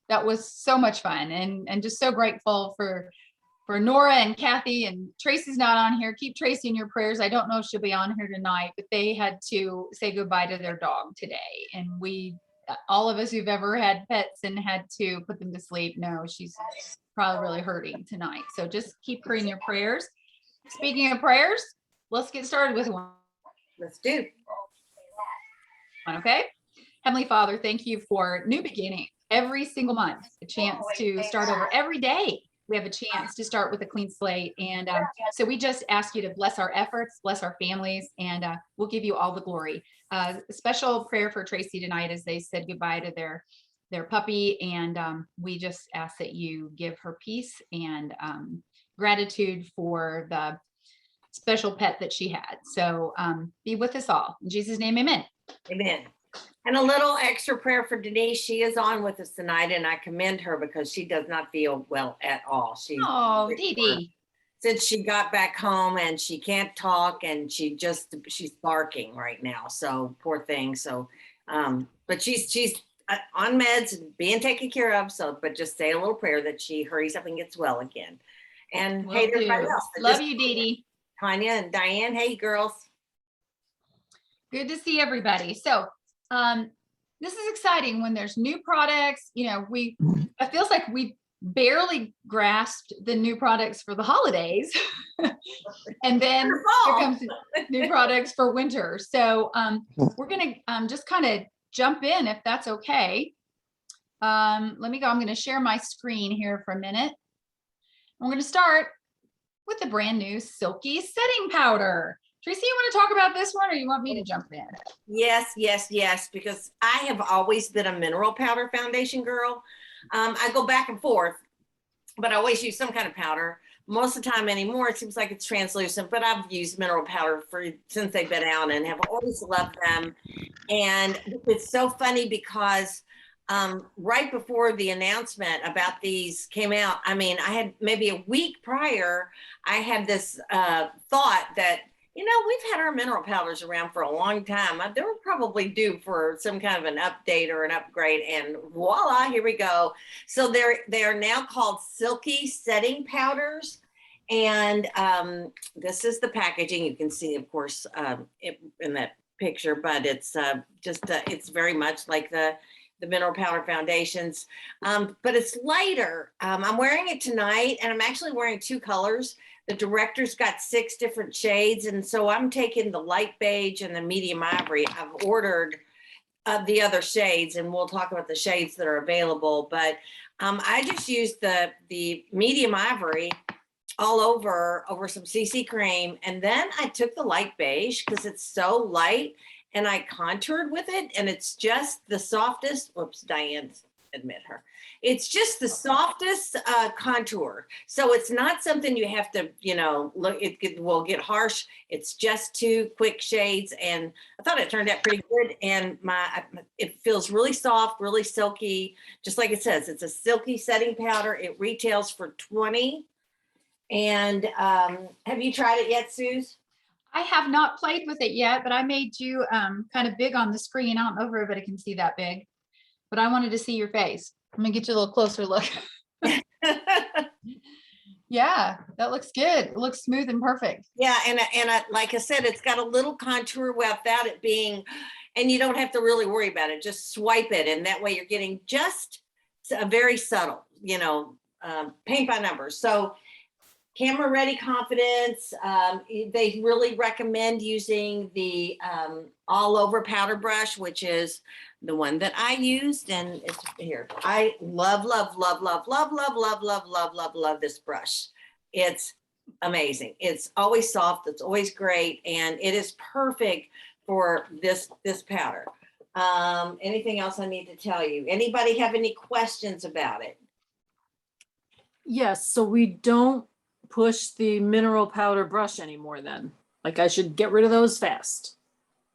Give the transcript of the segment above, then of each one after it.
that was so much fun, and just so grateful for Nora and Kathy. And Tracy's not on here. Keep Tracy in your prayers. I don't know if she'll be on here tonight, but they had to say goodbye to their dog today. And all of us who've ever had pets and had to put them to sleep know she's probably really hurting tonight. So just keep her in your prayers. Speaking of prayers, let's get started with one. Let's do. Okay. Heavenly Father, thank you for new beginning every single month, a chance to start over every day. We have a chance to start with a clean slate. And so we just ask you to bless our efforts, bless our families, and we'll give you all the glory. Special prayer for Tracy tonight as they said goodbye to their puppy. And we just ask that you give her peace and gratitude for the special pet that she had. So be with us all. In Jesus' name, amen. Amen. And a little extra prayer for Denise. She is on with us tonight, and I commend her because she does not feel well at all. Oh, Dee Dee. Since she got back home and she can't talk, and she's barking right now. So poor thing. So, but she's on meds and being taken care of. So, but just say a little prayer that she hurries up and gets well again. And hey, everybody else. Love you, Dee Dee. Tanya and Diane. Hey, girls. Good to see everybody. So, this is exciting when there's new products. You know, it feels like we barely grasped the new products for the holidays. And then here comes new products for winter. So we're going to just kind of jump in if that's okay. Let me go. I'm going to share my screen here for a minute. We're going to start with the brand new Silky Setting Powder. Tracy, you want to talk about this one, or you want me to jump in? Yes, because I have always been a mineral powder foundation girl. I go back and forth, but I always use some kind of powder. Most of the time anymore, it seems like it's translucent, but I've used mineral powder since they've been out and have always loved them. And it's so funny because right before the announcement about these came out, I mean, I had maybe a week prior, I had this thought that, you know, we've had our mineral powders around for a long time. They were probably due for some kind of an update or an upgrade, and voila, here we go. So they are now called Silky Setting Powders. And this is the packaging. You can see, of course, in that picture, but it's it's very much like the mineral powder foundations, but it's lighter. I'm wearing it tonight, and I'm actually wearing two colors. The director's got 6 different shades, and so I'm taking the light beige and the medium ivory. I've ordered the other shades, and we'll talk about the shades that are available, but I just used the medium ivory all over some CC cream, and then I took the light beige because it's so light, and I contoured with it, and it's just the softest. Whoops, Diane, admit her. It's just the softest contour. So it's not something you have to, you know, look, it will get harsh. It's just 2 quick shades, and I thought it turned out pretty good. And it feels really soft, really silky. Just like it says, it's a silky setting powder. It retails for $20. And have you tried it yet, Suze? I have not played with it yet, but I made you kind of big on the screen. I don't know if everybody can see that big, but I wanted to see your face. I'm gonna get you a little closer look. Yeah, that looks good. It looks smooth and perfect. Yeah, and like I said, it's got a little contour without it being, and you don't have to really worry about it. Just swipe it, and that way you're getting just a very subtle, you know, paint by numbers. So camera ready confidence. They really recommend using the all over powder brush, which is the one that I used, and it's here. I love this brush. It's amazing. It's always soft. It's always great, and it is perfect for this powder. Anything else I need to tell you? Anybody have any questions about it? Yes. So we don't push the mineral powder brush anymore then? Like I should get rid of those fast?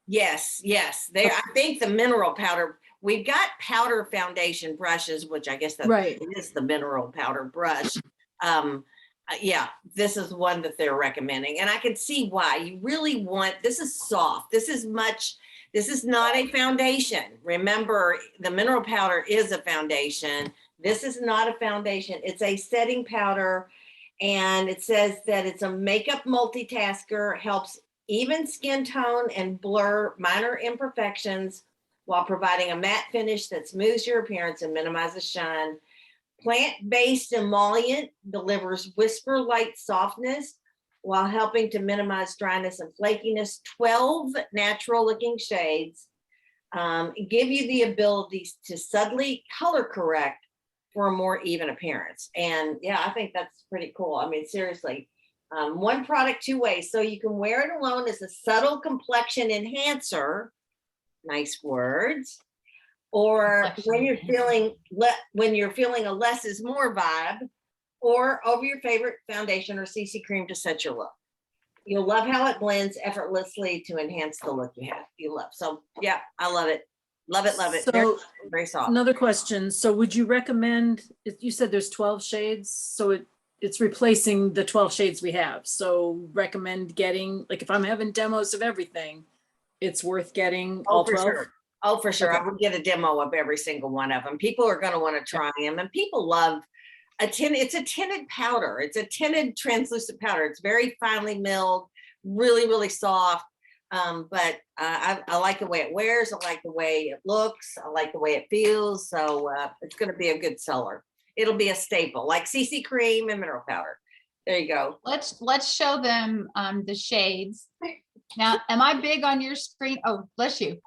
Yes. I think the mineral powder, we've got powder foundation brushes, which I guess that right. is the mineral powder brush. Yeah, this is one that they're recommending. And I can see why. You really want, this is soft. This is not a foundation. Remember, the mineral powder is a foundation. This is not a foundation. It's a setting powder. And it says that it's a makeup multitasker, helps even skin tone and blur minor imperfections while providing a matte finish that smooths your appearance and minimizes shine. Plant-based emollient delivers whisper-like softness while helping to minimize dryness and flakiness. 12 natural-looking shades give you the ability to subtly color correct for a more even appearance. And yeah, I think that's pretty cool. I mean, seriously, one product, two ways. So you can wear it alone as a subtle complexion enhancer. Nice words. Or when you're feeling a less is more vibe, or over your favorite foundation or CC cream to set your look. You'll love how it blends effortlessly to enhance the look you love. So yeah, I love it. Love it, love it. So very soft. another question. So would you recommend, you said there's 12 shades, so it's replacing the 12 shades we have. So recommend getting, like if I'm having demos of everything, it's worth getting all 12? Sure. Oh, for sure. Okay. I would get a demo of every single one of them. People are going to want to try them, and people love it's a tinted powder. It's a tinted translucent powder. It's very finely milled, really, really soft. But I like the way it wears. I like the way it looks. I like the way it feels. So it's going to be a good seller. It'll be a staple, like CC cream and mineral powder. There you go. Let's show them the shades. Now, am I big on your screen? Oh, bless you.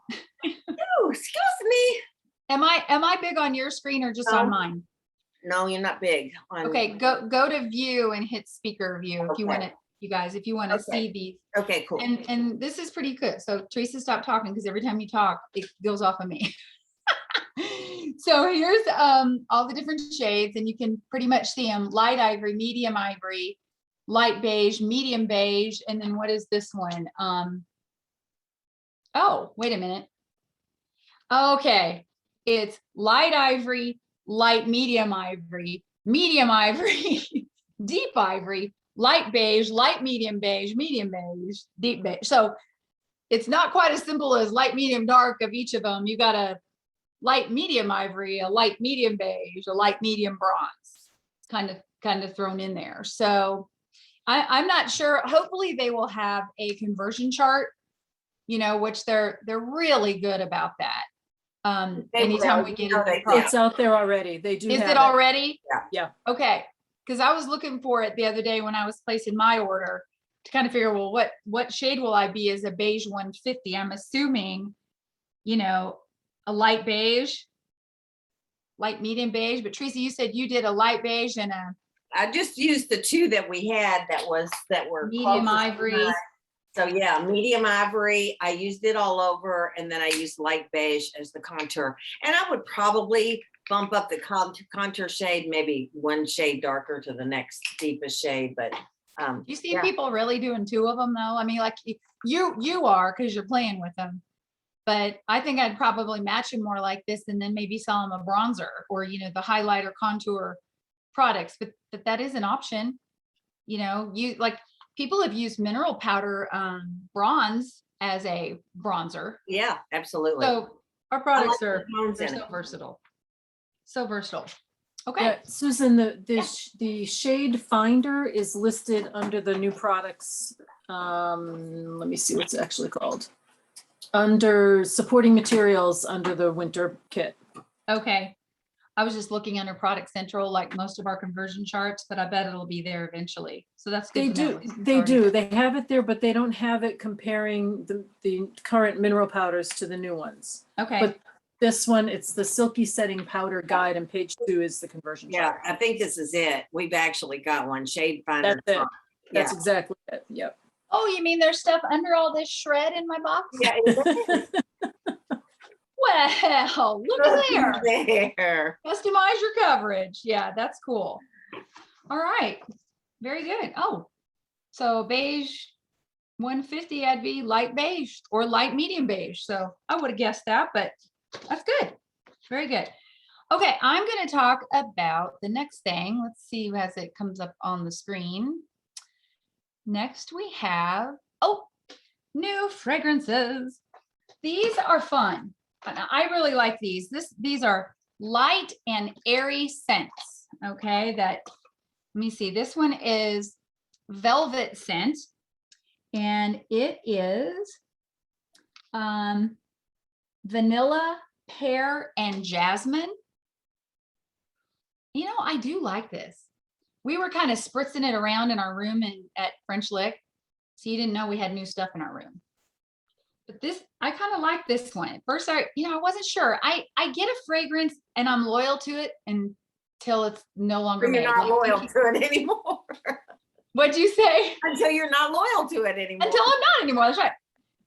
Oh, excuse me. Am I big on your screen or just on mine? No, you're not big. Okay, go to view and hit speaker view if you want to, you guys, if you want to see these. Okay, cool. And this is pretty good. So Teresa, stop talking because every time you talk, it goes off of me. So here's all the different shades, and you can pretty much see them: light ivory, medium ivory, light beige, medium beige, and then what is this one? Oh, wait a minute. Okay, it's light ivory, light medium ivory, deep ivory, light beige, light medium beige, deep beige. So it's not quite as simple as light, medium, dark of each of them. You got a light medium ivory, a light medium beige, a light medium bronze, kind of thrown in there. So I'm not sure. Hopefully they will have a conversion chart, which they're really good about that. Anytime we get it, it's out there already. They do. Is it already? Yeah. Okay. Because I was looking for it the other day when I was placing my order to kind of figure, well, what shade will I be as a beige 150? I'm assuming, a light beige, light medium beige. But Teresa, you said you did a light beige and I just used the two that we had that were medium ivory. So yeah, medium ivory. I used it all over, and then I used light beige as the contour. And I would probably bump up the contour shade, maybe one shade darker to the next deepest shade. But you see people really doing two of them though. I mean, like you are, because you're playing with them. But I think I'd probably match them more like this, and then maybe sell them a bronzer or the highlighter contour products. But that is an option. You like. People have used mineral powder bronze as a bronzer. Yeah, absolutely. So our products are so versatile. So versatile. Okay. Susan, the shade finder is listed under the new products. Let me see what's it actually called. Under supporting materials under the winter kit. Okay. I was just looking under Product Central, like most of our conversion charts, but I bet it'll be there eventually. So that's good. They do. They have it there, but they don't have it comparing the current mineral powders to the new ones. Okay. But this one, it's the Silky Setting Powder Guide, and page 2 is the conversion chart. Yeah, I think this is it. We've actually got one, shade finder. That's it. That's exactly it. Yep. Oh, you mean there's stuff under all this shred in my box? Yeah. Well, look at there. Customize your coverage. Yeah, that's cool. All right. Very good. Oh, so beige 150, I'd be light beige or light medium beige. So I would have guessed that, but that's good. Very good. Okay, I'm going to talk about the next thing. Let's see as it comes up on the screen. Next we have, new fragrances. These are fun. I really like these. These are light and airy scents. Okay, let me see. This one is velvet scent, and it is vanilla, pear, and jasmine. You know, I do like this. We were kind of spritzing it around in our room and at French Lick, so you didn't know we had new stuff in our room. But this, I kind of like this one. At first, I wasn't sure. I get a fragrance and I'm loyal to it until it's no longer You're made. not Like, loyal to it anymore. what'd you say? Until you're not loyal to it anymore. Until I'm not anymore. That's right.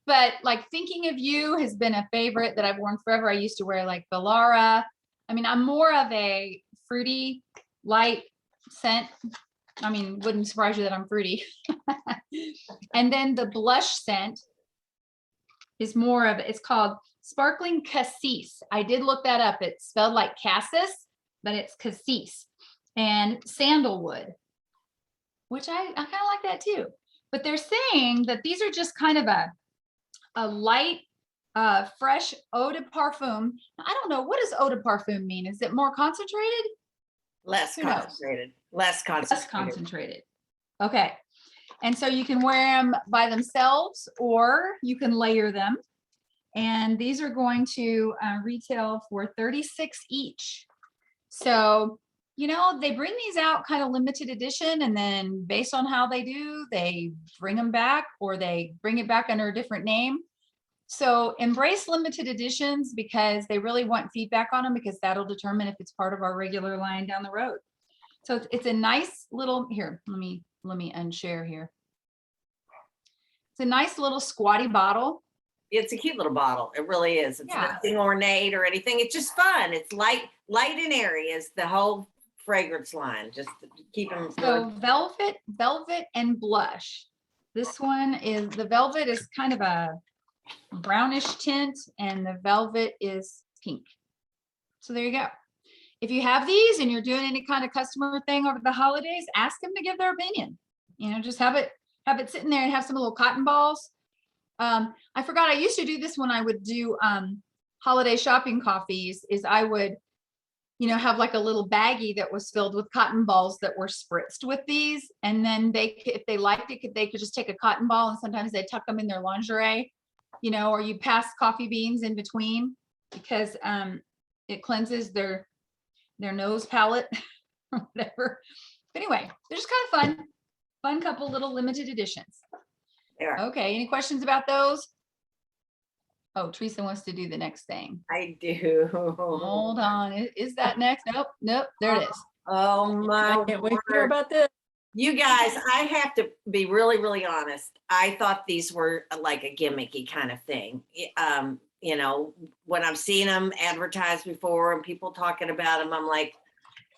But like Thinking of You has been a favorite that I've worn forever. I used to wear like Bellara. I mean, I'm more of a fruity, light scent. I mean, wouldn't surprise you that I'm fruity. And then the blush scent is more of, it's called Sparkling Cassis. I did look that up. It's spelled like Cassis, but it's Cassis. And Sandalwood, which I kind of like that too. But they're saying that these are just kind of a light, fresh eau de parfum. I don't know, what does eau de parfum mean? Is it more concentrated? Less Who knows? concentrated. Less concentrated. Less concentrated. Okay. And so you can wear them by themselves or you can layer them. And these are going to retail for $36 each. So, you know, they bring these out kind of limited edition, and then based on how they do, they bring them back or they bring it back under a different name. So embrace limited editions because they really want feedback on them, because that'll determine if it's part of our regular line down the road. So it's a nice little, here, let me unshare here. It's a nice little squatty bottle. It's a cute little bottle. It really is. It's Yeah. nothing ornate or anything. It's just fun. It's light and airy is the whole fragrance line. Just to keep them. So velvet and blush. This one is, the velvet is kind of a brownish tint and the velvet is pink. So there you go. If you have these and you're doing any kind of customer thing over the holidays, ask them to give their opinion. You know, just have it sitting there and have some little cotton balls. I forgot, I used to do this when I would do holiday shopping coffees, is I would, you know, have like a little baggie that was filled with cotton balls that were spritzed with these. And then if they liked it, they could just take a cotton ball, and sometimes they tuck them in their lingerie, you know, or you pass coffee beans in between, because it cleanses their nose palette or whatever. But anyway, they're just kind of fun couple little limited editions. Yeah. Okay, any questions about those? Oh, Teresa wants to do the next thing. I do. Hold on, is that next? Nope, there it is. Oh my I can't wait to hear word. about this. You guys, I have to be really, really honest. I thought these were like a gimmicky kind of thing. You know, when I've seen them advertised before and people talking about them, I'm like,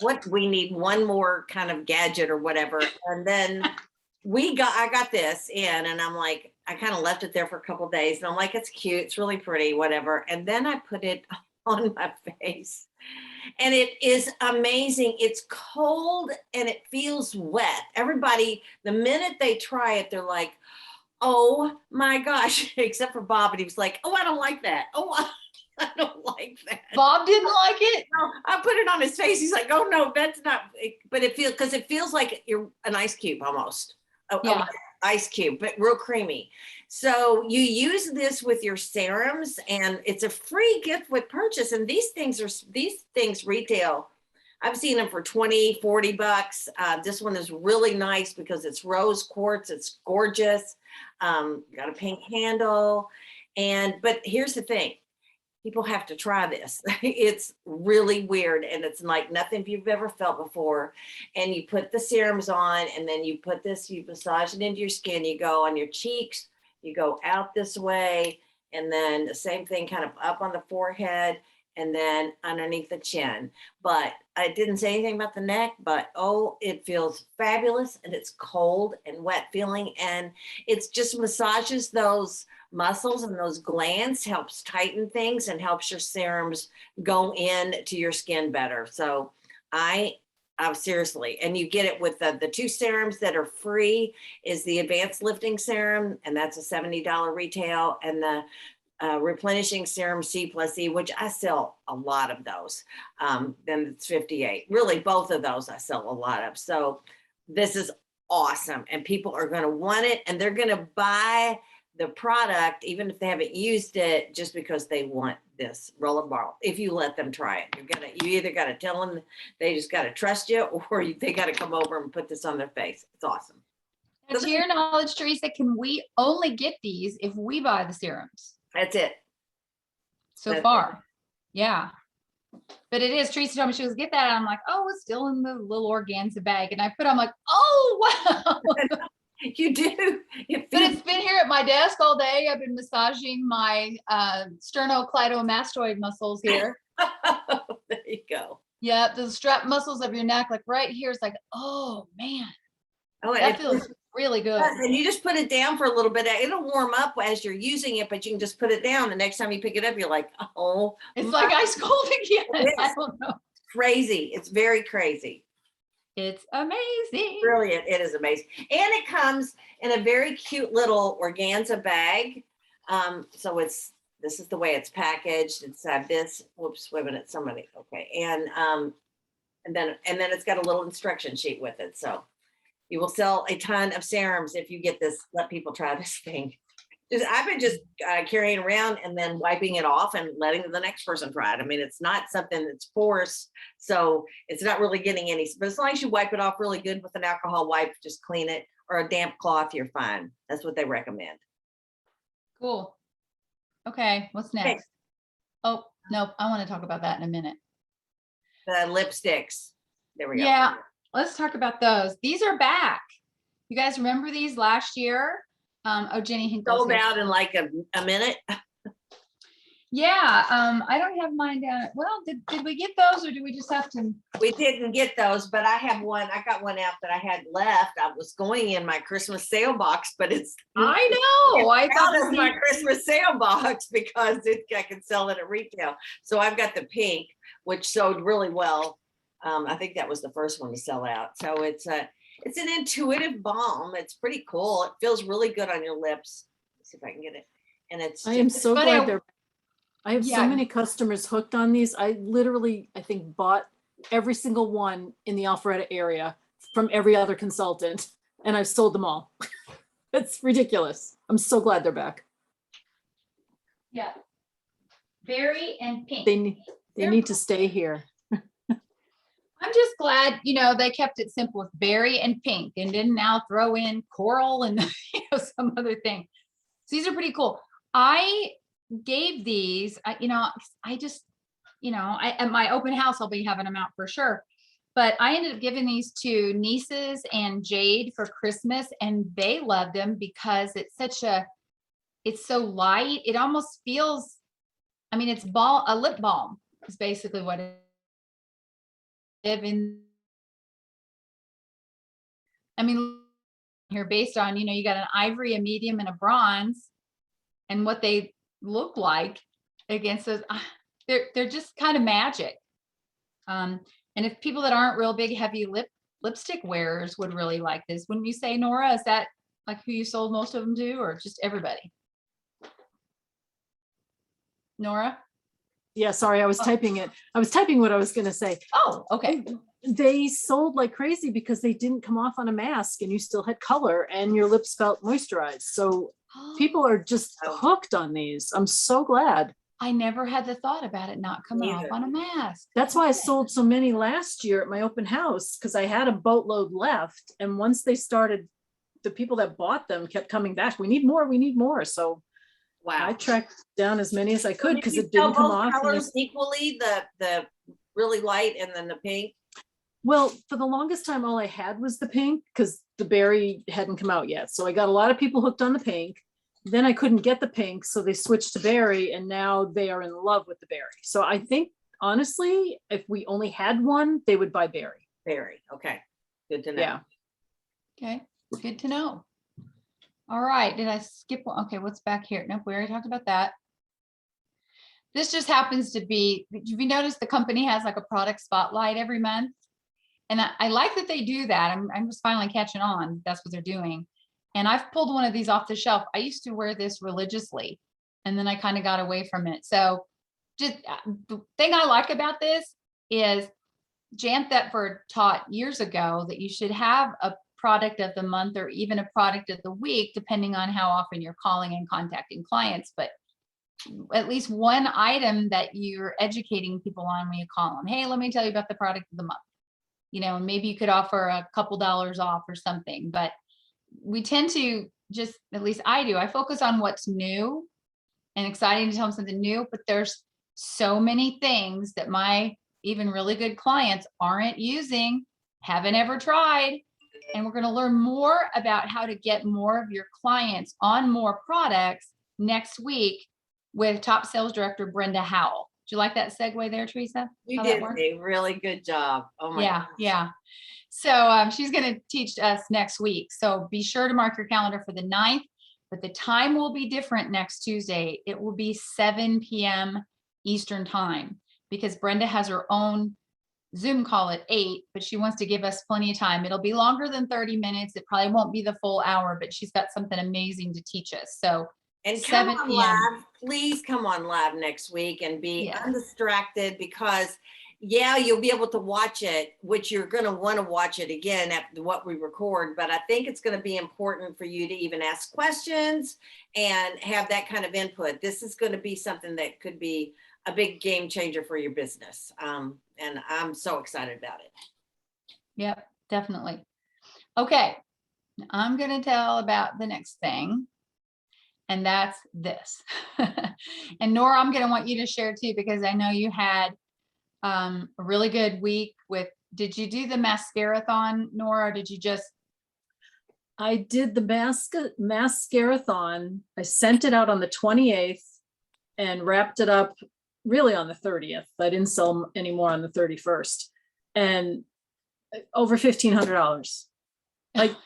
what? We need one more kind of gadget or whatever. And then I got this in, and I'm like, I kind of left it there for a couple of days, and I'm like, it's cute, it's really pretty, whatever. And then I put it on my face, and it is amazing. It's cold and it feels wet. Everybody, the minute they try it, they're like, oh my gosh, except for Bob, and he was like, oh, I don't like that. Oh, I don't like that. Bob didn't like it? No, I put it on his face. He's like, oh no, that's not, but it feels like you're an ice cube almost. Yeah. Ice cube, but real creamy. So you use this with your serums, and it's a free gift with purchase. And these things retail. I've seen them for 20, 40 bucks. This one is really nice because it's rose quartz. It's gorgeous. Got a pink handle. But here's the thing. People have to try this. It's really weird, and it's like nothing you've ever felt before. And you put the serums on, and then you put this, you massage it into your skin. You go on your cheeks, you go out this way, and then the same thing kind of up on the forehead, and then underneath the chin. But I didn't say anything about the neck, but oh, it feels fabulous, and it's cold and wet feeling, and it's just massages those muscles and those glands, helps tighten things and helps your serums go in to your skin better. So I seriously, and you get it with the two serums that are free is the advanced lifting serum, and that's a $70 retail, and the replenishing serum C plus E, which I sell a lot of those. Then it's 58. Really, both of those I sell a lot of. So this is awesome. And people are going to want it, and they're going to buy the product, even if they haven't used it, just because they want this roller ball. If you let them try it, you either got to tell them they just got to trust you, or they got to come over and put this on their face. It's awesome. Now, to your knowledge, Teresa, can we only get these if we buy the serums That's it. so That's far? Yeah. But it is, Teresa told me she was get that. And I'm like, oh, it's still in the little organza bag. And I put, I'm like, oh, wow. You do. But it's been here at my desk all day. I've been massaging my sternocleidomastoid muscles here. There you go. Yeah, the strap muscles of your neck, like right here, is like, oh man, Oh, that feels really good. And you just put it down for a little bit. It'll warm up as you're using it, but you can just put it down. The next time you pick it up, you're like, oh, It's like ice cold again. I don't know. crazy. It's very crazy. It's amazing. Brilliant. It is amazing. And it comes in a very cute little organza bag. So this is the way it's packaged. It's this, whoops, wait a minute, somebody, okay. And then it's got a little instruction sheet with it. So you will sell a ton of serums if you get this, let people try this thing. I've been just carrying around and then wiping it off and letting the next person try it. I mean, it's not something that's forced, so it's not really getting any, but as long as you wipe it off really good with an alcohol wipe, just clean it, or a damp cloth, you're fine. That's what they recommend. Cool. Okay, what's next? Oh, no, I want to talk about that in a minute. The lipsticks. There we go. Yeah, let's talk about those. These are back. You guys remember these last year? Oh, Jenny Hinkle's Sold here. out in like a minute. Yeah, I don't have mine down. Well, did we get those, or do we just have to? We didn't get those, but I have one. I got one out that I had left. I was going in my Christmas sale box, but it's I know. I thought out of my Christmas sale box because I can sell it at retail. So I've got the pink, which sold really well. I think that was the first one to sell out. So it's an intuitive balm. It's pretty cool. It feels really good on your lips. Let's see if I can get it. And I am so glad I have Yeah. so many customers hooked on these. I think bought every single one in the Alpharetta area from every other consultant, and I've sold them all. It's ridiculous. I'm so glad they're back. Yeah. Berry and pink. They need to stay here. I'm just glad, they kept it simple with berry and pink and didn't now throw in coral and some other thing. So these are pretty cool. I gave these, at my open house, I'll be having them out for sure. But I ended up giving these to nieces and Jade for Christmas, and they loved them because it's so light. It almost feels, it's a lip balm is basically what it is. Here based on, you got an ivory, a medium, and a bronze, and what they look like against those, they're just kind of magic. And if people that aren't real big, heavy lipstick wearers would really like this, wouldn't you say, Nora? Is that like who you sold most of them to, or just everybody? Nora? Yeah, sorry, I was typing it. I was typing what I was going to say. Oh, okay. They sold like crazy because they didn't come off on a mask and you still had color and your lips felt moisturized. So people are just hooked on these. I'm so glad. I never had the thought about it not coming off on a mask. That's why I sold so many last year at my open house, because I had a boatload left. And once they started, the people that bought them kept coming back. We need more, we need more. So wow, I tracked down as many as I could because it didn't come off. Colors equally, the really light and then the pink. Well, for the longest time, all I had was the pink because the berry hadn't come out yet. So I got a lot of people hooked on the pink. Then I couldn't get the pink, so they switched to berry, and now they are in love with the berry. So I think, honestly, if we only had one, they would buy berry. Berry, okay, good to know. Yeah. Okay, good to know. All right, did I skip one? Okay, what's back here? Nope, we already talked about that. This just happens to be, have you noticed the company has like a product spotlight every month? And I like that they do that. I'm just finally catching on. That's what they're doing. And I've pulled one of these off the shelf. I used to wear this religiously. and then I kind of got away from it. So just the thing I like about this is Jan Thetford taught years ago that you should have a product of the month or even a product of the week, depending on how often you're calling and contacting clients, but at least one item that you're educating people on when you call them. Hey, let me tell you about the product of the month. And maybe you could offer a couple dollars off or something, but we tend to just, at least I do, I focus on what's new and exciting to tell them something new, but there's so many things that my even really good clients aren't using, haven't ever tried. And we're going to learn more about how to get more of your clients on more products next week with top sales director Brenda Howell. Do you like that segue there, Teresa? You How that did worked? a really good job. Oh my Yeah, gosh. yeah. So she's going to teach us next week. So be sure to mark your calendar for the 9th, but the time will be different next Tuesday. It will be 7 p.m. Eastern time because Brenda has her own Zoom call at 8, but she wants to give us plenty of time. It'll be longer than 30 minutes. It probably won't be the full hour, but she's got something amazing to teach us. So And come 7 on p.m. live, please come on live next week and be Yes. undistracted because you'll be able to watch it, which you're going to want to watch it again after what we record. But I think it's going to be important for you to even ask questions and have that kind of input. This is going to be something that could be a big game changer for your business. And I'm so excited about it. Yep, definitely. Okay, I'm going to tell about the next thing. And that's this. And Nora, I'm going to want you to share too, because I know you had a really good week with, did you do the mascarathon, Nora, or did you just? I did the mascarathon. I sent it out on the 28th and wrapped it up really on the 30th. I didn't sell any more on the 31st. And over $1,500. Like,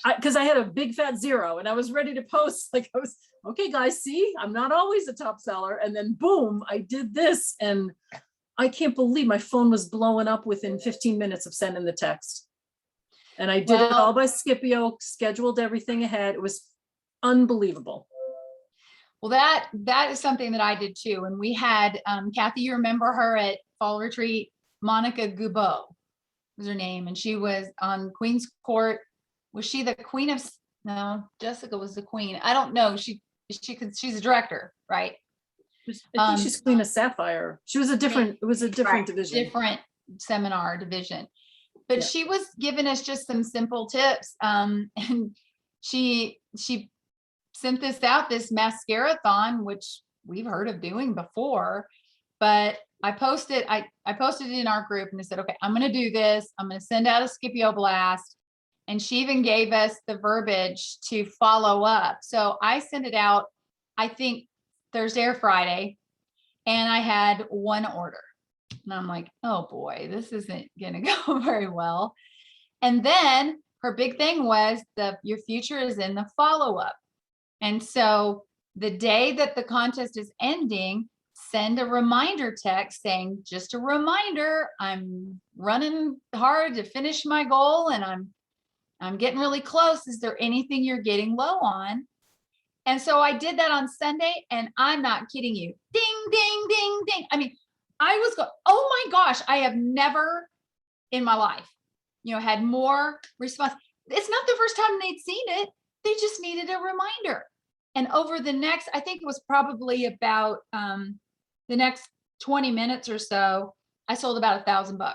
because I had a big fat zero and I was ready to post, like I was, okay guys, see, I'm not always a top seller. And then boom, I did this. And I can't believe my phone was blowing up within 15 minutes of sending the text. And I did it all by Scipio, scheduled everything ahead. It was unbelievable. Well, that is something that I did too. And we had, Kathy, you remember her at Fall Retreat, Monica Goubeau was her name. And she was on Queen's Court. Was she the queen of, no, Jessica was the queen. I don't know. She's a director, right? I think she's Queen of Sapphire. She was it was a different division. Different seminar division. But Yeah. she was giving us just some simple tips. And she sent this out, this mascarathon, which we've heard of doing before, but I posted it in our group and I said, okay, I'm going to do this. I'm going to send out a Scipio blast. And she even gave us the verbiage to follow up. So I sent it out, I think Thursday or Friday, and I had one order. And I'm like, oh boy, this isn't going to go very well. And then her big thing was your future is in the follow-up. And so the day that the contest is ending, send a reminder text saying, just a reminder, I'm running hard to finish my goal and I'm getting really close. Is there anything you're getting low on? And so I did that on Sunday, and I'm not kidding you. Ding, ding, ding, ding. I mean, I was going, oh my gosh, I have never in my life, had more response. It's not the first time they'd seen it. They just needed a reminder. And over the next, I think it was probably about the next 20 minutes or so, I sold about $1,000.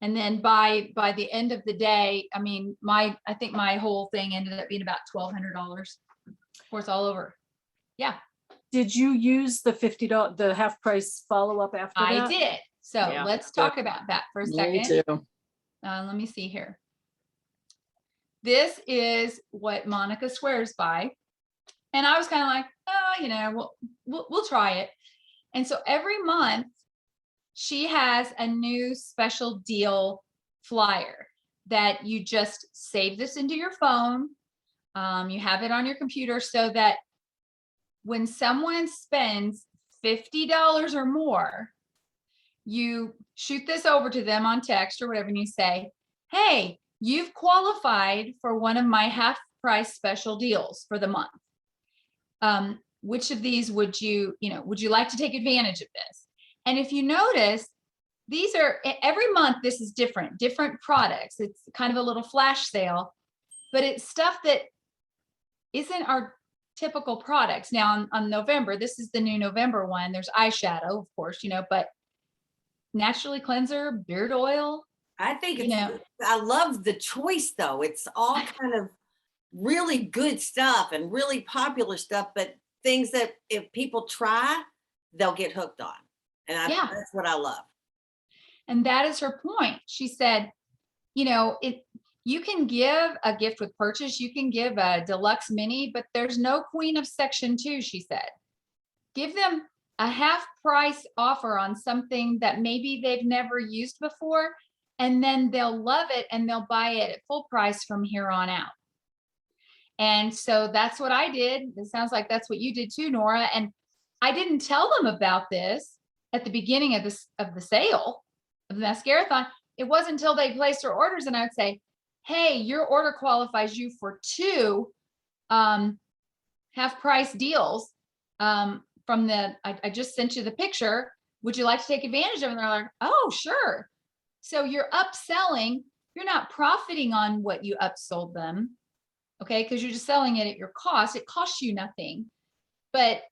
And then by the end of the day, I mean, I think my whole thing ended up being about $1,200. Of course, all over. Yeah. Did you use the $50, the half price follow-up after that? I did. So Yeah. let's talk about that for a second. Me too. Let me see here. This is what Monica swears by. And I was kind of like, oh, we'll try it. And so every month she has a new special deal flyer that you just save this into your phone. You have it on your computer so that when someone spends $50 or more, you shoot this over to them on text or whatever, and you say, hey, you've qualified for one of my half price special deals for the month. which of these would you like to take advantage of this? And if you notice, these are every month, this is different products. It's kind of a little flash sale, but it's stuff that isn't our typical products. Now on November, this is the new November one. There's eyeshadow, of course, but naturally cleanser, beard oil. I think I love the choice though. It's all kind of really good stuff and really popular stuff, but things that if people try, they'll get hooked on. And that's what I love. And that is her point. She said, you can give a gift with purchase, you can give a deluxe mini, but there's no queen of section 2, she said. Give them a half price offer on something that maybe they've never used before, and then they'll love it and they'll buy it at full price from here on out. And so that's what I did. It sounds like that's what you did too, Nora. And I didn't tell them about this at the beginning of the sale of the mascara-thon. It wasn't until they placed their orders and I would say, hey, your order qualifies you for 2 half price deals from I just sent you the picture. Would you like to take advantage of it? And they're like, oh, sure. So you're upselling. You're not profiting on what you upsold them. Okay. Because you're just selling it at your cost. It costs you nothing. But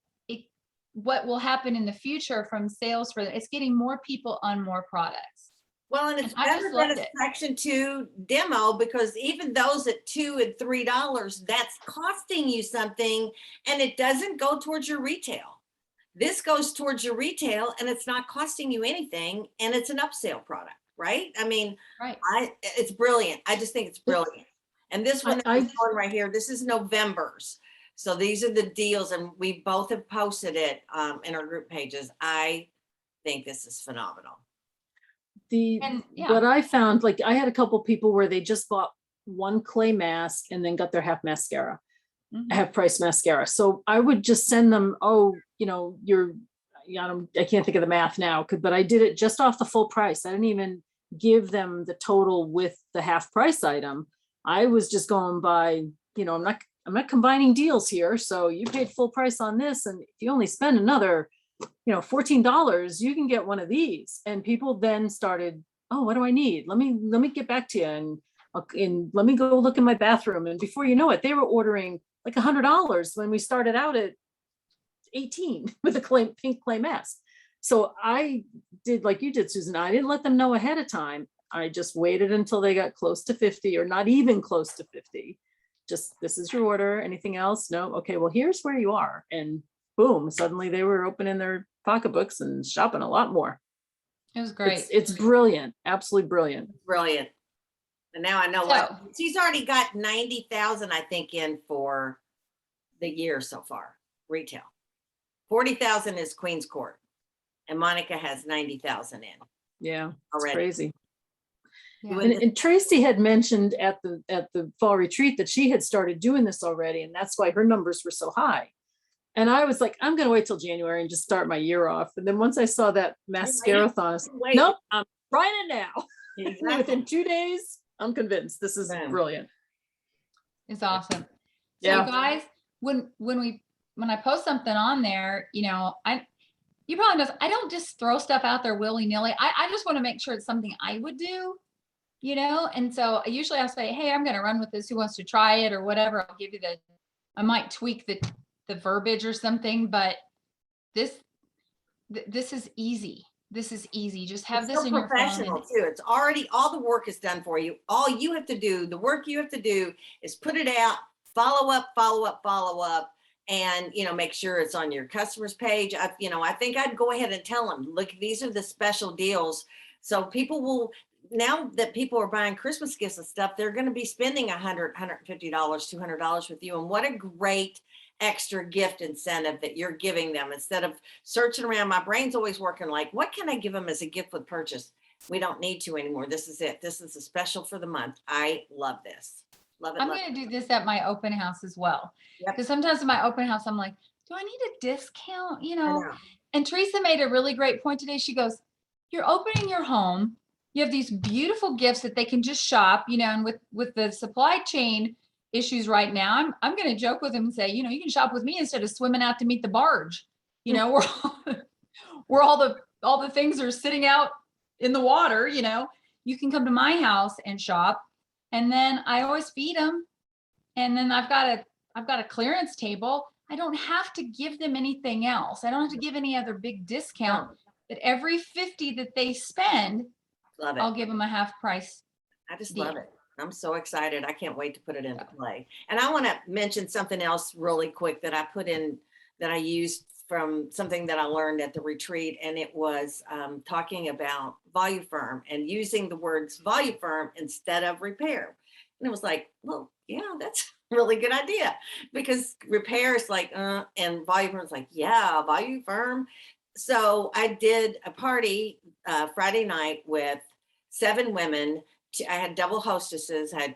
what will happen in the future from sales it's getting more people on more products. Well, and it's better than a section 2 demo, because even those at $2 and $3, that's costing you something, and it doesn't go towards your retail. This goes towards your retail and it's not costing you anything, and it's an upsell product, right? I mean, right. It's brilliant. I just think it's brilliant. And this one I'm showing right here, this is November's. So these are the deals, and we both have posted it in our group pages. I think this is phenomenal. What I found, like I had a couple people where they just bought 1 clay mask and then got their half mascara, half price mascara. So I would just send them, I can't think of the math now, but I did it just off the full price. I didn't even give them the total with the half price item. I was just going by, I'm not combining deals here. So you paid full price on this, and if you only spend another $14, you can get one of these. And people then started, oh, what do I need? Let me get back to you, and let me go look in my bathroom. And before you know it, they were ordering like $100 when we started out at 18 with a pink clay mask. So I did like you did, Susan. I didn't let them know ahead of time. I just waited until they got close to 50, or not even close to 50. Just, this is your order. Anything else? No. Okay, well, here's where you are. And boom, suddenly they were opening their pocketbooks and shopping a lot more. It was great. It's brilliant. Absolutely brilliant. Brilliant. And now I know what she's already got 90,000, I think, in for the year so far, retail. 40,000 is Queen's Court, and Monica has 90,000 in. Yeah, already. It's crazy. Yeah. And Tracy had mentioned at the fall retreat that she had started doing this already, and that's why her numbers were so high. And I was like, I'm going to wait till January and just start my year off. And then once I saw that mascara-thon, I was like, nope, I'm trying it now. Exactly. Within 2 days, I'm convinced this is brilliant. It's awesome. So guys, when I post something on there, you probably know, I don't just throw stuff out there willy-nilly. I just want to make sure it's something I would do, and so usually I'll say, hey, I'm going to run with this. Who wants to try it or whatever? I'll give you I might tweak the verbiage or something, but this is easy. This is easy. Just have this in your professional too. It's already, all the work is done for you. All you have to do, the work you have to do is put it out, follow up, and make sure it's on your customers page. I think I'd go ahead and tell them, look, these are the special deals. So people will, now that people are buying Christmas gifts and stuff, they're going to be spending $100, $150, $200 with you. And what a great extra gift incentive that you're giving them, instead of searching around. My brain's always working like, what can I give them as a gift with purchase? We don't need to anymore. This is it. This is a special for the month. I love this. Love it. I'm going to do this at my open house as well. Because sometimes in my open house, I'm like, do I need a discount? And Teresa made a really great point today. She goes, you're opening your home. You have these beautiful gifts that they can just shop, and with the supply chain, issues right now, I'm going to joke with him and say, you can shop with me instead of swimming out to meet the barge. Where all the things are sitting out in the water, you can come to my house and shop. And then I always feed them. And then I've got a clearance table. I don't have to give them anything else. I don't have to give any other big discount. But every 50 that they spend, Love I'll it. give them a half price. I just deal. love it. I'm so excited. I can't wait to put it into play. And I want to mention something else really quick that I put in, that I used from something that I learned at the retreat. And it was talking about volume firm and using the words volume firm instead of repair. And it was like, well, yeah, that's a really good idea, because repair is like, and volume firm is like, yeah, volume firm. So I did a party Friday night with 7 women. I had double hostesses. I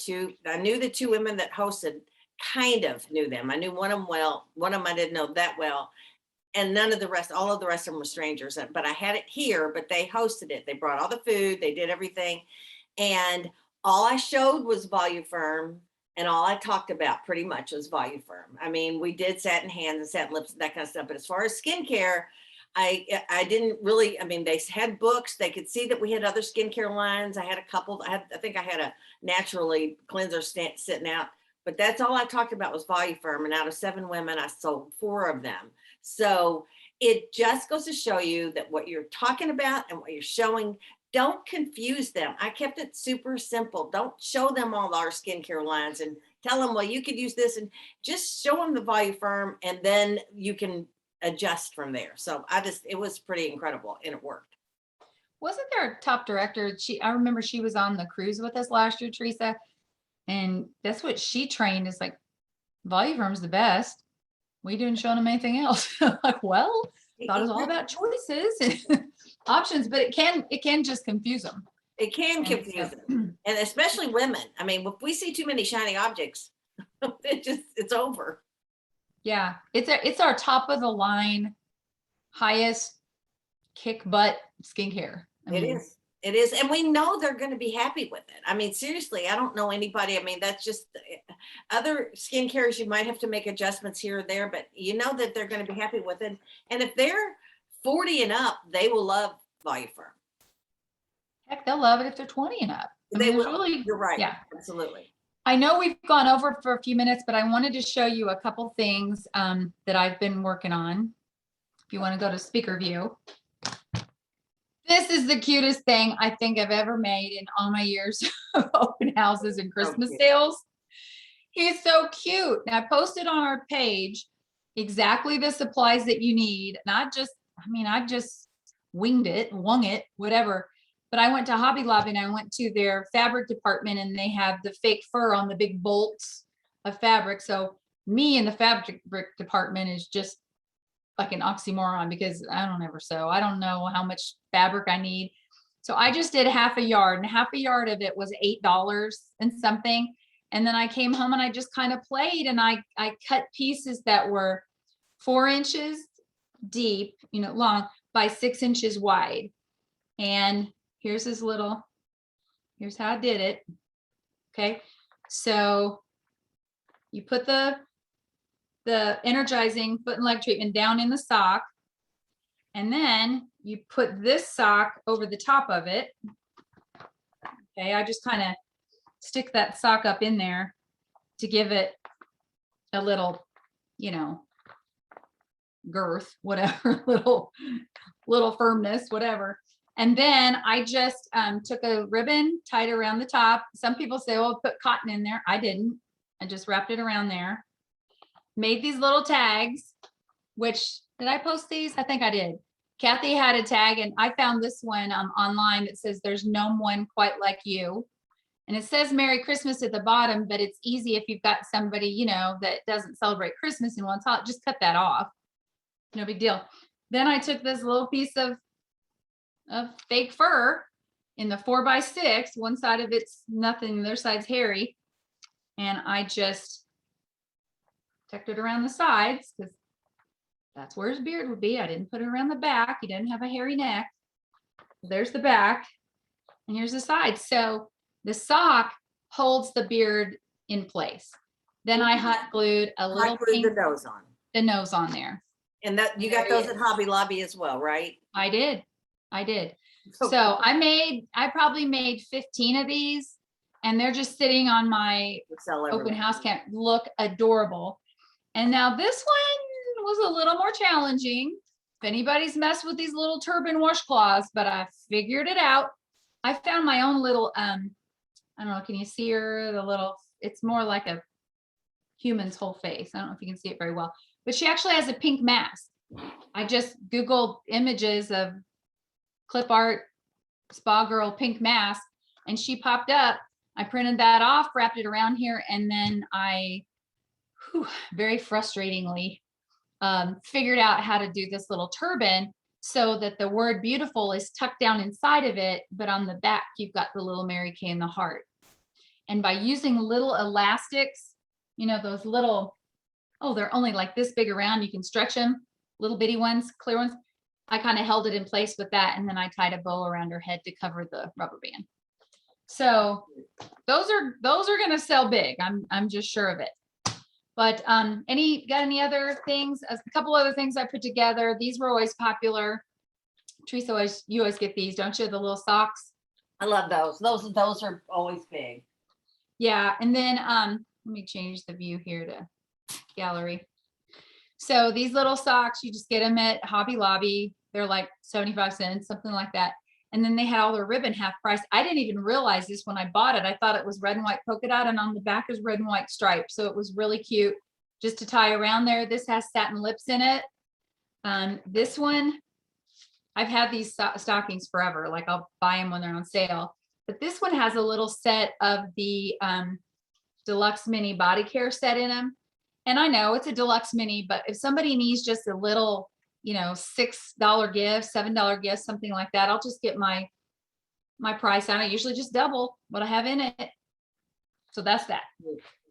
knew the 2 women that hosted, kind of knew them. I knew one of them well. One of them I didn't know that well. And none of the rest, all of the rest of them were strangers. But I had it here, but they hosted it. They brought all the food. They did everything. And all I showed was volume firm. And all I talked about pretty much was volume firm. I mean, we did satin hands and satin lips and that kind of stuff. But as far as skincare, I didn't really, I mean, they had books. They could see that we had other skincare lines. I had a couple. I think I had a naturally cleanser sitting out, but that's all I talked about was volume firm. And out of 7 women, I sold 4 of them. So it just goes to show you that what you're talking about and what you're showing, don't confuse them. I kept it super simple. Don't show them all our skincare lines and tell them, well, you could use this, and just show them the volume firm, and then you can adjust from there. So it was pretty incredible, and it worked. Wasn't there a top director? I remember she was on the cruise with us last year, Teresa. And that's what she trained, is like, volume firm's the best. We didn't show them anything else. Like, well, thought it was all about choices and options, but it can just confuse them. It can confuse them, and especially women. I mean, if we see too many shiny objects, it's over. Yeah, it's our top of the line, highest kick butt skincare. It is. And we know they're going to be happy with it. I mean, seriously, I don't know anybody. I mean, that's just other skincares. You might have to make adjustments here or there, but you know that they're going to be happy with it. And if they're 40 and up, they will love volume firm. Heck, they'll love it if they're 20 and up. They will. Really, you're right. Yeah, absolutely. I know we've gone over for a few minutes, but I wanted to show you a couple things that I've been working on. If you want to go to speaker view. This is the cutest thing I think I've ever made in all my years of open houses and Christmas sales. He's so cute. And I posted on our page exactly the supplies that you need. And I just wung it, whatever. But I went to Hobby Lobby and I went to their fabric department, and they have the fake fur on the big bolts of fabric. So me in the fabric department is just like an oxymoron, because I don't ever sew. I don't know how much fabric I need. So I just did half a yard, and half a yard of it was $8 and something. And then I came home and I just kind of played, and I cut pieces that were 4 inches deep, long, by 6 inches wide. And here's how I did it. Okay. So you put the energizing foot and leg treatment down in the sock. And then you put this sock over the top of it. Okay, I just kind of stick that sock up in there to give it a little, girth, whatever, little firmness, whatever. And then I just took a ribbon, tied it around the top. Some people say, oh, put cotton in there. I didn't. I just wrapped it around there. Made these little tags, which, did I post these? I think I did. Kathy had a tag, and I found this one online that says, there's no one quite like you. And it says Merry Christmas at the bottom, but it's easy if you've got somebody, that doesn't celebrate Christmas and wants hot, just cut that off. No big deal. Then I took this little piece of fake fur in the 4x6. One side of it's nothing, the other side's hairy. And I just tucked it around the sides, because that's where his beard would be. I didn't put it around the back. He didn't have a hairy neck. There's the back, and here's the side. So the sock holds the beard in place. Then I hot glued a little Hot glue the pink, nose on. the nose on there. And that you There got he those at is. Hobby Lobby as well, right? I did. I did. So So I probably made 15 of these, and they're just sitting on my cool. Sell open everywhere. house camp. Look adorable. And now this one was a little more challenging. If anybody's messed with these little turban washcloths, but I figured it out. I found my own little, I don't know, can you see her? The little, it's more like a human's whole face. I don't know if you can see it very well, but she actually has a pink mask. I just Googled images of clip art spa girl pink mask, and she popped up. I printed that off, wrapped it around here, and then I, very frustratingly, figured out how to do this little turban so that the word beautiful is tucked down inside of it, but on the back, you've got the little Mary Kay and the heart. And by using little elastics, those little, oh, they're only like this big around, you can stretch them, little bitty ones, clear ones. I kind of held it in place with that, and then I tied a bow around her head to cover the rubber band. So those are going to sell big. I'm just sure of it. But got any other things? A couple other things I put together. These were always popular. Teresa, you always get these, don't you? The little socks. I love those. Those are always big. Yeah, and then let me change the view here to gallery. So these little socks, you just get them at Hobby Lobby. They're like 75 cents, something like that. And then they had all their ribbon half price. I didn't even realize this when I bought it. I thought it was red and white polka dot, and on the back is red and white stripes. So it was really cute just to tie around there. This has satin lips in it. This one, I've had these stockings forever. Like I'll buy them when they're on sale. But this one has a little set of the deluxe mini body care set in them. And I know it's a deluxe mini, but if somebody needs just a little, $6 gift, $7 gift, something like that, I'll just get my price on it. Usually just double what I have in it. So that's that.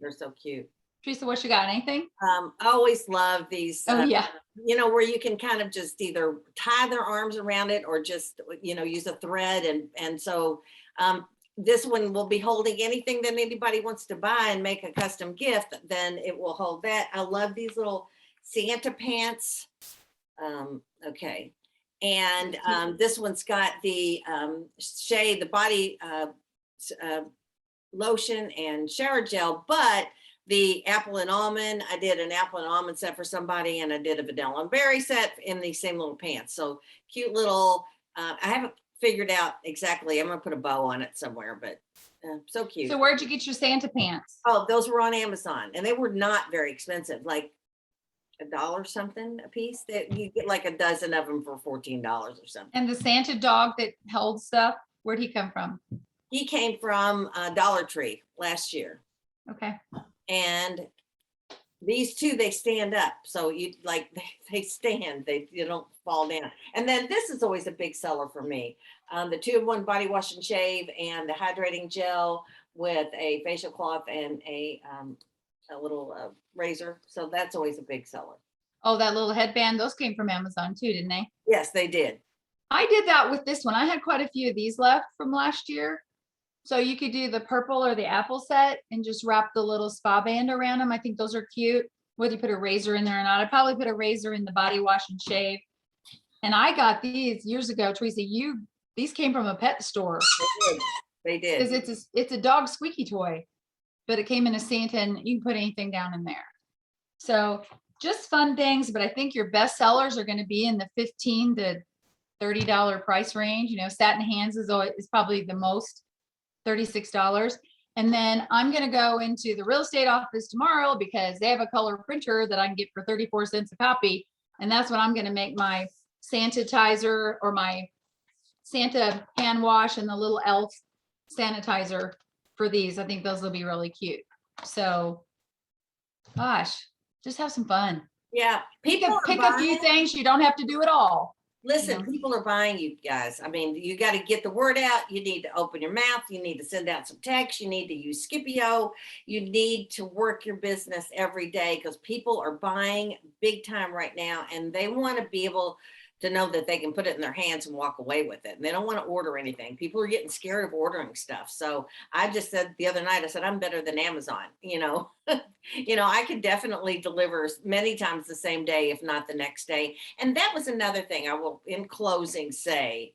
They're so cute. Teresa, what you got? Anything? I always love these. Oh yeah. Where you can kind of just either tie their arms around it or just, use a thread. And so this one will be holding anything that anybody wants to buy and make a custom gift, then it will hold that. I love these little Santa pants. Okay. And this one's got the shea, the body lotion and shower gel, but the apple and almond, I did an apple and almond set for somebody, and I did a vanilla and berry set in these same little pants. So cute little, I haven't figured out exactly. I'm going to put a bow on it somewhere, but so cute. So where'd you get your Santa pants? Oh, those were on Amazon, and they were not very expensive, like $1 something a piece. That you get like a dozen of them for $14 or something. And the Santa dog that held stuff, where'd he come from? He came from Dollar Tree last year. Okay. And these two, they stand up. So they stand, you don't fall down. And then this is always a big seller for me. The 2-in-1 body wash and shave, and the hydrating gel with a facial cloth and a little razor. So that's always a big seller. Oh, that little headband, those came from Amazon too, didn't they? Yes, they did. I did that with this one. I had quite a few of these left from last year. So you could do the purple or the apple set and just wrap the little spa band around them. I think those are cute. Whether you put a razor in there or not, I'd probably put a razor in the body wash and shave. And I got these years ago, Teresa. These came from a pet store. They did. Because it's a dog squeaky toy, but it came in a Santa, and you can put anything down in there. So just fun things, but I think your best sellers are going to be in the $15 to $30 price range. Satin Hands is probably the most. $36. And then I'm going to go into the real estate office tomorrow because they have a color printer that I can get for 34 cents a copy. And that's what I'm going to make my sanitizer or my Santa hand wash and the little elf sanitizer for these. I think those will be really cute. So, gosh, just have some fun. Yeah. Pick a few things. You don't have to do it all. Listen, people are buying, you guys. I mean, you got to get the word out. You need to open your mouth. You need to send out some text. You need to use Scipio. You need to work your business every day because people are buying big time right now, and they want to be able to know that they can put it in their hands and walk away with it. And they don't want to order anything. People are getting scared of ordering stuff. So I just said the other night, I said, I'm better than Amazon. I could definitely deliver many times the same day, if not the next day. And that was another thing I will, in closing, say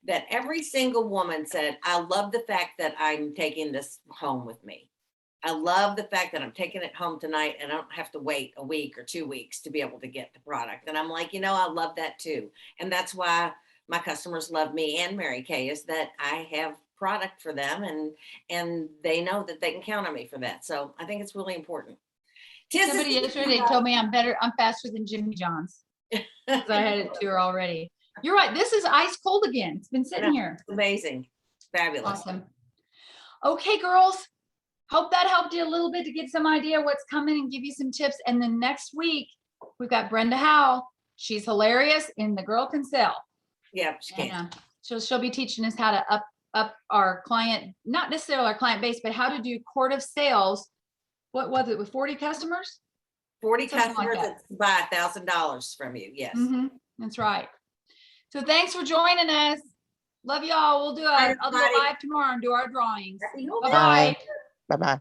that every single woman said, I love the fact that I'm taking this home with me. I love the fact that I'm taking it home tonight and I don't have to wait a week or 2 weeks to be able to get the product. And I'm like, I love that too. And that's why my customers love me and Mary Kay, is that I have product for them, and they know that they can count on me for that. So I think it's really important. Somebody yesterday told me I'm faster than Jimmy John's. 'Cause I had it to her already. You're right. This is ice cold again. It's been sitting here. Amazing. Fabulous. Awesome. Okay, girls. Hope that helped you a little bit to get some idea what's coming and give you some tips. And then next week, we've got Brenda Howell. She's hilarious and the girl can sell. Yeah, she can. And, she'll be teaching us how to up our client, not necessarily our client base, but how to do court of sales. What was it with 40 customers? 40 Something like customers that buy $1,000 from you. Yes. That's right. So thanks for joining us. Love y'all. I'll do a live tomorrow and do our drawings. Happy Home Day. Bye-bye. Bye-bye.